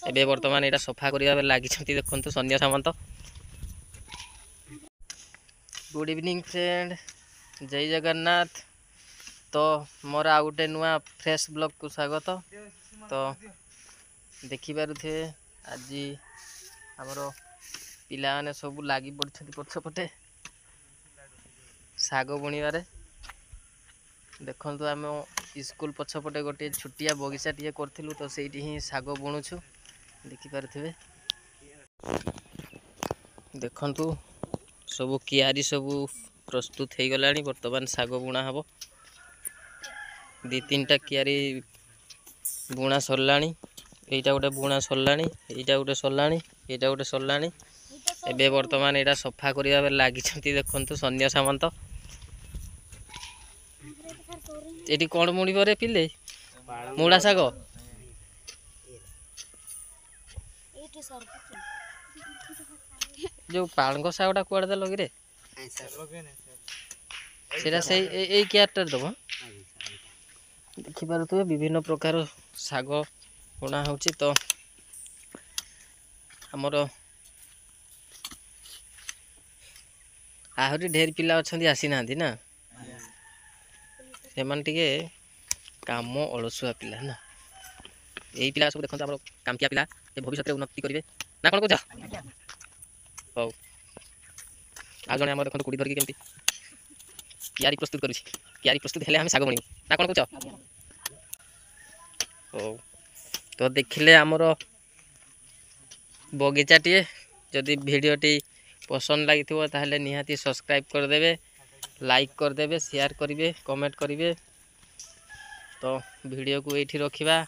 एबे वर्तमान यहाँ सफा करने लगी देखो सन्या सामंत। गुड इवनिंग फ्रेंड, जय जगन्नाथ। तो मोर आ गोटे नुआ फ्रेश ब्लॉग को स्वागत। तो देखिपे आज आमर पिला माने सब लगी पड़ते पछपटे साग बुणवे। देखु आम स्कूल पछपटे गोटे छुटिया बगीचा टे करूँ तो से ही साग बुणुछु देखिपे। देखु सब कियारी सब प्रस्तुत हो गला। बर्तमान साग बुणा हम दी तीन टा कियारी बुणा सरला। यहीटा गोटे बुणा सरला, यहीटा गोटे सरला, यहीटा गोटे सरला। एबे वर्तमान यहाँ सफा करने लगी देखु सन्या सामंत। ये कौन मुड़ी पर पिले मुड़ा साग जो पालंग सागटा कुआड़े देल कि से क्यारटार दब देखिपे। विभिन्न प्रकार साग बुणा हो तो आमर आहरी ढेर पिला अच्छा आसी ना ना से टे काम अलसुआ पिला ना। यही पिला सब देखो कामकिया पिला भविष्य में उन्नति करेंगे ना कौन कह। हौ आ जड़े आम देखो कुड़ी धरिकी केमती कियारी प्रस्तुत करुँच। कियारी प्रस्तुत हेले आम साग बुणु ना कौन कह। हौ तो देखिले आमर बगीचाटे जदि भिडटी पसंद लगी ताहले निहाती सब्सक्राइब करदे, लाइक करदे, शेयर करेंगे, कमेंट करेंगे। तो वीडियो को ये रखा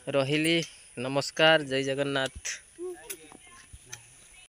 रही। नमस्कार, जय जगन्नाथ।